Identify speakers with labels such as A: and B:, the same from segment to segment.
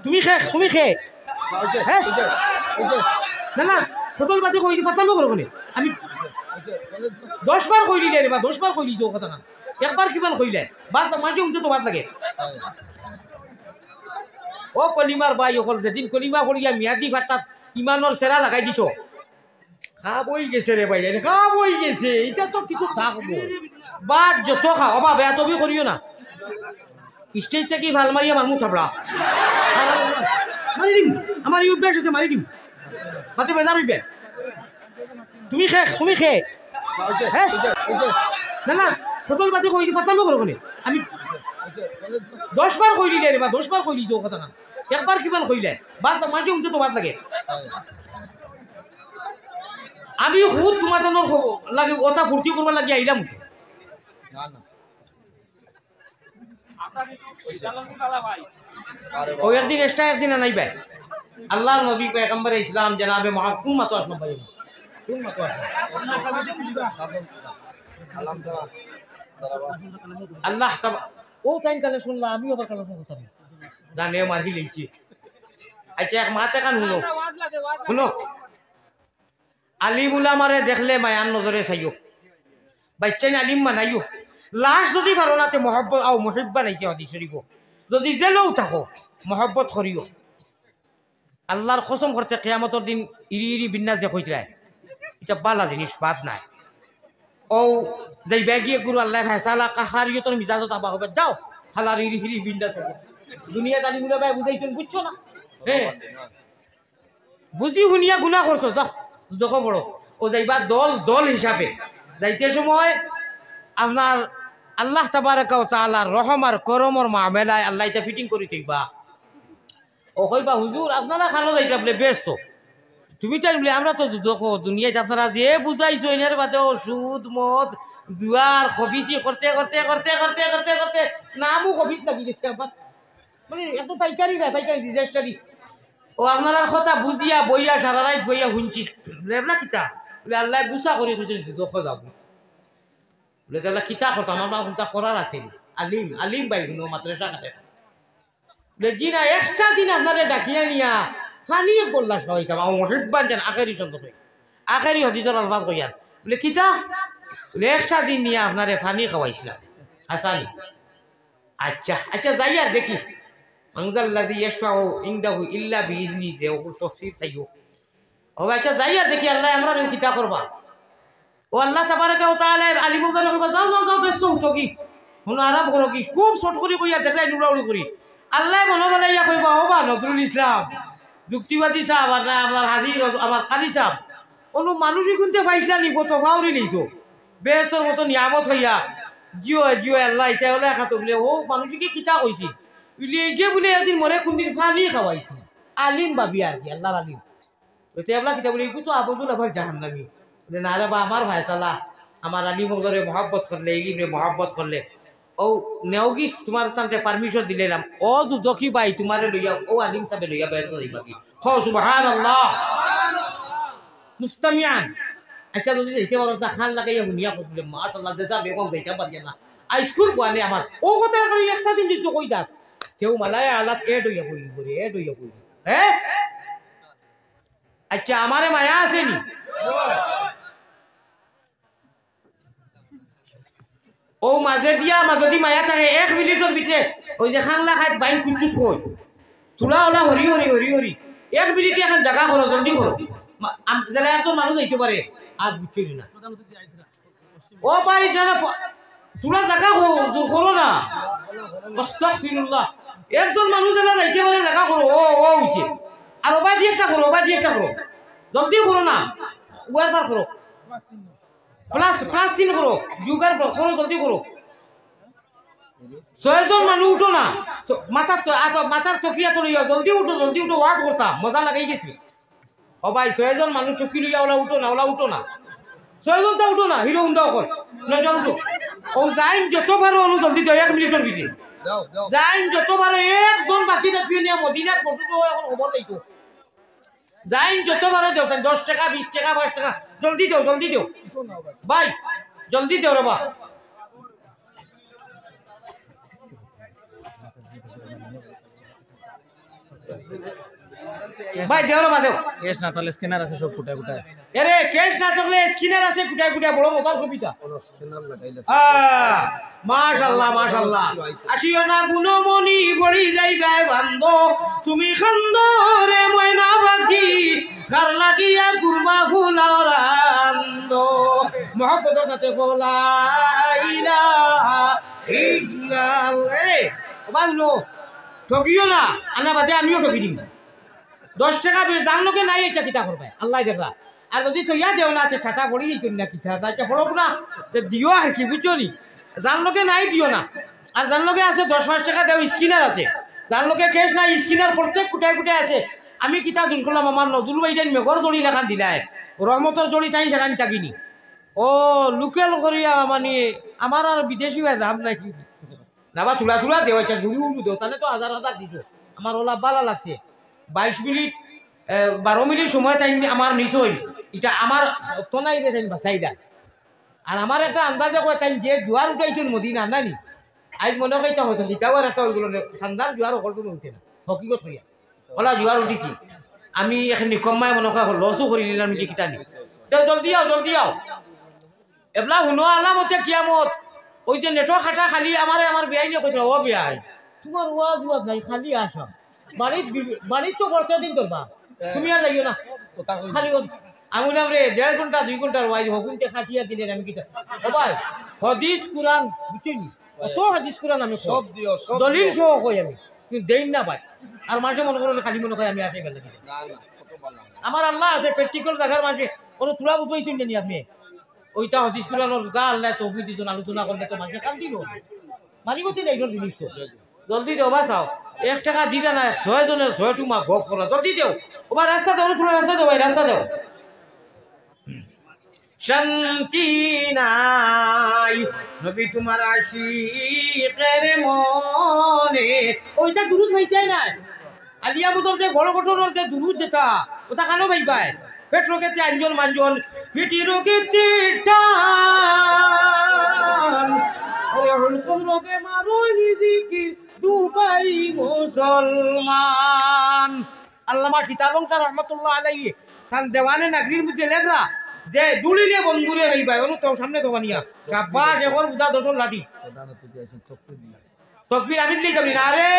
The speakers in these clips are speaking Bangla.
A: তুমি খে হ্যাঁ না না সতল বাদে কই ফাতানো করো কোনে আমি 10 বার কই দিলে রে বা 10 বার কই দিছো কথা না একবার কিমান কইলে বাদ মাঝে উঠতে তো বাদ লাগে ও কলিমার ভাই ওকল যেদিন কলিমা করিয়া মিয়াদি ফাটাত ইমানর সেরা লাগাই দিছো খাবই গেছে রে ভাই খাবই গেছে এটা তো কিছু থাকবো বাদ যত খাও বা বেয়া তবে করিও না স্টেজ থেকে ভাল মারিয়া মারমু থাপড়া মারি দিম আমার এই অভ্যাস আছে মারি দিম মাতে বেজার হইবে তুমি খে হ্যাঁ না না সতল বাদে কই ফাতানো করো কোনে আমি 10 বার কই দিলে রে বা 10 বার কই দিছো কথা না একবার কিমান কইলে বাদ মাঝে উঠতে তো বাদ লাগে আমি খুদ তোমার লাগে ওটা ফুর্তি করবার লাগে আইলাম ও একদিন এক্সট্রা একদিন নাই ভাই আল্লাহর নবী পয়গম্বর ইসলাম জনাবে মুহাম্মদ কোন মত আসলো ভাই কোন মত আল্লাহ ও টাইম কালে শুনলাম আমি আবার কালে শুনতাম গানে মারি লইছি আচ্ছা এক মাতে কান শুনো আলিম উলামারে দেখলে মায়ান নজরে চাইও বাচ্চাই আলিম বানাইও লাস্ট যদি পারো না মহব্বত আও মুহিব্বা নাইছে হাদিস শরীফ যদি জেলেও থাকো মহব্বত করিও আল্লাহর কসম করতে কিয়ামতের দিন ইরি ইরি বিন্যাস যে কইতরায় এটা বালা জিনিস বাদ নাই ও যেই ব্যাগিয়ে গুরু আল্লাহ ফয়সালা কাহারিয়তর মিজাজত আবা হবে যাও হালার ইরি ইরি বিন্যাস হবে দুনিয়া জানি মুলা ভাই বুঝাইছেন বুঝছো না হ্যাঁ বুঝি শুনিয়া গুনাহ করছো যাও যখন বড় ও যাইবা দল দল হিসাবে যাইতে সময় আপনার আল্লাহ তাবারাকা ওয়া তাআলার রহম আর করমর মামলায় আল্লাহ এটা ফিটিং করে দিবা ও কইবা হুজুর আপনারা খানো যাইতা বলে ব্যস্ত তুমি তাই বলে আমরা তো দেখো দুনিয়াতে আপনারা যে বুঝাইছো এর বাদে সুদ মদ জুয়ার খবিসি করতে করতে করতে করতে করতে করতে নামও খবিস লাগি গেছে আবার মানে এত পাইকারি না পাইকারি ডিজাস্টারি ও আপনারা কথা বুঝিয়া বইয়া সারা রাত বইয়া শুনছি লেবলা কিতা বলে আল্লাহ গুছা করে খুঁজে দেখো যাব বলে তাহলে কিতা কথা আমার কোনটা করার আছে আলিম আলিম ভাই কোনো মাদ্রাসা কাটে জিনা এক্সট্রা দিন আপনাদের ডাকিয়া নিয়া ফানিয়ে গোল্লা সবাই সাবা মহিব্বান জান আখেরি সন্তোষ আখেরি হদিসের আলফাজ কইয়ার বলে কিতা বলে এক্সট্রা দিন নিয়ে আপনারে ফানি খাওয়াইছিলাম হাসানি আচ্ছা আচ্ছা যাই আর দেখি আনজাল্লাযী ইয়াশফাউ ইনদাহু ইল্লা বিইজনি যে ও তাফসীর চাইও ও আচ্ছা যাই আর দেখি আল্লাহ আমরা কিতা করবা ও আল্লাহ তাবারাকা ওয়া তাআলা আলিমুদের কইবা যাও যাও যাও ব্যস্ত হতো কি হুন আরাম করো কি খুব শর্ট করে কইয়া দেখলাই নুরাউলি করি আল্লাহ মনে বলাইয়া কইবা ও বা নজরুল ইসলাম যুক্তিবাদী সাহেব আর আপনার হাজির আমার কালী সাহেব কোনো মানুষই কিন্তু পাইছিলা নি কত ভাউরি নিছো বেহতর মতো নিয়ামত হইয়া জিও জিও আল্লাহ এটা হলে খাতো বলে ও মানুষকে কিতা কইছি বলে বলে এদিন মনে কোনদিন ফানি খাওয়াইছি আলিম ভাবি আর কি আল্লাহ আলিম তেবলা কিতা বলে এগুলো তো আবদুল আবার জাহান্নামী বলে না রে বা আমার ভাইসালা আমার আলিম ওগরে মহব্বত করলে ইলিমে মহব্বত করলে ও নেওগি তোমার তাতে পারমিশন দিলাম ও দুদকি ভাই তোমারে লইয়া ও আলিম সাহেব লইয়া বের করে দিবা কি হ সুবহানাল্লাহ মুস্তামিয়ান আচ্ছা যদি দেখতে পারো তা খান লাগাইয়া হুনিয়া করলে মাশাআল্লাহ যেসা বেগম দেখতে পারবে না আইস্কুল বানে আমার ও কথা করে একটা দিন দিছো কই দাস কেউ মালায় আলাত এড হইয়া কই করে এড হইয়া কই হ্যাঁ আচ্ছা আমারে মায়া আসেনি ও মাঝে দিয়া মাঝদি মায়া থাকে 1 মিনিটের ভিতরে ওই যে খাংলা খাই বাইন কুঞ্চুত কই চুলা ওলা হরি হরি হরি হরি 1 মিনিটে এখন জায়গা করো জলদি করো যারা একজন মানুষ যাইতে পারে আর বুঝছি না ও ভাই যারা চুলা জায়গা করো না আস্তাগফিরুল্লাহ একজন মানুষ যারা যাইতে পারে জায়গা করো ও ও হইছে আর ওবাই দিয়ে একটা করো ওবাই দিয়ে একটা করো জলদি করো না ওয়ারফার করো প্লাস প্লাস চিন করো যুগার করো জলদি করো 6 জন মানুষ উঠো না মাথার তকিয়া তো লইয়া জলদি উঠো ওয়াট করতাম মজা লাগাই গেছি ও ভাই 6 জন মানুষ চকি লইয়া ওলা উঠো না 6 জন তো উঠো না হিরো উন্দা কর 9 জন উঠো ও যাইন যত পারো অনু জলদি দাও 1 মিনিটের ভিতরে যাইন যত পারো একজন বাকি থাকবি না মদিনার ফটো তো এখন খবর দেইতো যাইন যত পারো দেও 10 টাকা 20 টাকা 5 টাকা জলদি দেও ভাই জলদি দেও রে বা ভাই দেওর বাদেও
B: কেস না তাহলে স্ক্যানার আছে সব ফুটায় ফুটায়
A: এরে কেস না থাকলে স্ক্যানার আছে কুটায় কুটায় বড় মজার সুবিধা
B: স্ক্যানার লাগাইলে
A: মাশাআল্লাহ মাশাআল্লাহ আসিও না গুণমণি বড়ি যাইবাই বান্ধ তুমি খন্দরে ময়না বাকি ঘর লাগিয়া কুরমা ফুলার আনন্দ মহব্বতের সাথে বলা ইলাহা ইল্লাল্লাহ এরে বাংলো ঠকিও না আনা বাদে আমিও ঠকি দিম 10 টাকা দাম লোকে নাই এটা কিতা করবে আল্লাহ দেখরা আর যদি তৈয়া দেও না ঠাটা পড়ি দিই না কিতা তাই ফলক না দিও আর কি বুঝছো নি জান লোকে নাই দিও না আর জান লোকে আছে 10-5 টাকা দেও স্কিনার আছে জান লোকে ক্যাশ নাই স্কিনার প্রত্যেক কুটায় কুটায় আছে আমি কিতা দুষ করলাম আমার নজরুল ভাইটাই মেঘর জড়ি লেখান দিলাই রহমতর জড়ি তাই সেখান থাকিনি ও লোকেল করিয়া মানে আমার আর বিদেশি ভাই যাব নাকি নাবা তুলা তুলা দেও এটা ঘুরি উড়ু দেও তাহলে তো 1000 দিত আমার ওলা বালা লাগছে 22 মিনিট 12 মিনিট সময় টাইম আমার মিস হইল এটা আমার তো নাই দেখেন বাসাইডা আর আমার একটা আন্দাজে কয় তাই যে জোয়ার উঠাইছেন মদিনা নানি আজ মনে হয় হয়তো হিটাও আর একটা ওইগুলো ঠান্ডার জোয়ার অকলটো উঠে না হকিগত হইয়া ওলা জোয়ার উঠিছি আমি এখন নিকম্মাই মনে হয় লসও করে নিলাম যে কিতানি জলদি আও এবলা শুনো আলামতে কিয়ামত ওই যে নেটো খাটা খালি আমার বিয়াই নিয়ে কইছিল ও বিয়াই তোমার ওয়াজ নাই খালি আসা বাড়ির তো খরচা দিন করবা তুমি আর যাইও না খালি আমি বললাম রে 1.5 ঘন্টা 2 ঘন্টার ওয়াইজ হকুনতে খাটিয়া দিলেন আমি কিতা ও ভাই হাদিস কুরআন বুঝছেনি কত হাদিস কুরআন আমি সব দিও সব দলিল সহ কই আমি কিন্তু দেই না ভাই আর মাঝে মনে করলে খালি মনে কই আমি আসে গেল না না কত ভালো আমার আল্লাহ আছে প্র্যাকটিক্যাল জায়গার মাঝে কোন তুলা বুঝাইছেন নি আপনি ওইটা হাদিস কুরআনের গা আল্লাহ তৌফিক দিছেন আলোচনা করলে তো মানুষ কান দিল মানিবতি নাই এই জিনিস তো জলদি দেও বাসাও 1 টাকা দিলা না 6 জনের 6 টুমা ভোগ করা জলদি দেও ওবা রাস্তা দাও পুরো রাস্তা দাও ভাই রাস্তা দাও শান্তি নাই নবী তোমার আশিকের মনে ওইটা দুরুদ ভাইতাই না আলিয়া মুদর যে গড় গঠনের যে দুরুদ যেটা ওটা কেন ভাইবাই পেট রোগেতে আঞ্জন মাঞ্জন পিটি রোগেতে টান হুলকুম রোগে মারো জিকির দুবাই মুসলমান আল্লামা সীতালঙ্কার রহমতুল্লাহ আলাইহি তান দেওয়ানে নাগরির মধ্যে লেখরা যে দুলিলে বন্ধুরে ভাইবাই অনু তো সামনে তো বানিয়া শাবাশ এখন বুদা দশন লাঠি তকবীর আমি দিলে যাবি না রে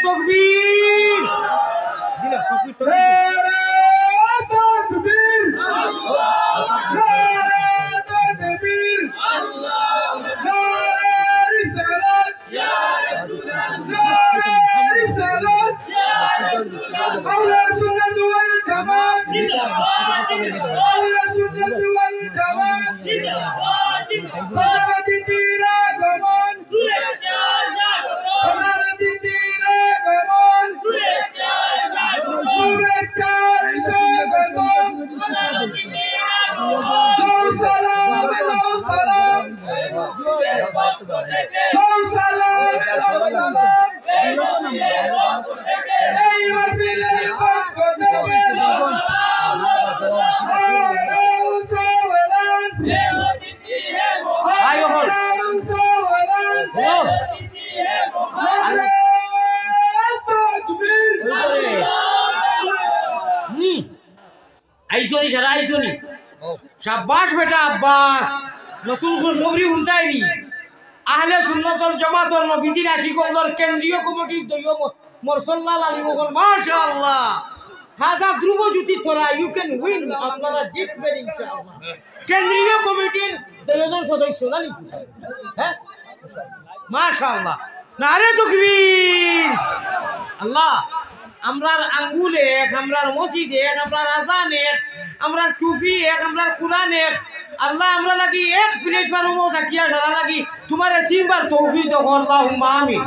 A: তকবীর দিলা তকবীর তকবীর তকবীর আল্লাহু আকবার রিসালাত ইয়া রাসূলুল্লাহ রিসালাত ইয়া রাসূলুল্লাহ আওলা সুন্নাত ওয়াল জামাত জিন্দাবাদ আওলা সুন্নাত ওয়াল জামাত জিন্দাবাদ ভারত তিরা গমন সুরেশা শাহরুখ ভারত তিরা গমন সুরেশা শাহরুখ সুরেশা শাহরুখ ভারত তিরা গমন সালাম সালাম সালাম সালাম এই ওয়াসিলার পক্ষ থেকে আইসনি সারা আইসনি শাবাশ বেটা আব্বাস নতুন খুশখবরি শুনতাইনি আহলে সুন্নাতুল জামাতের নবীজির আশিকদের কেন্দ্রীয় কমিটির দলীয় মোরসল্লাল আলী মোগল মাশাআল্লাহ হাজা ধ্রুব জ্যোতি থরা ইউ ক্যান উইন আপনারা জিতবেন ইনশাআল্লাহ কেন্দ্রীয় কমিটির 2 জন সদস্য নানি হ্যাঁ মাশাআল্লাহ নারে তাকবীর আল্লাহ আমরার আঙ্গুল এক আমরার মসজিদ এক আমরার আজান এক আমরার টুপি এক আমরার কুরআন এক আল্লাহ আমরা লাগি এক প্লেট পারমো থাকিয়া সারা লাগি তোমার সিমবার তৌফিক দাও আল্লাহুম্মা আমিন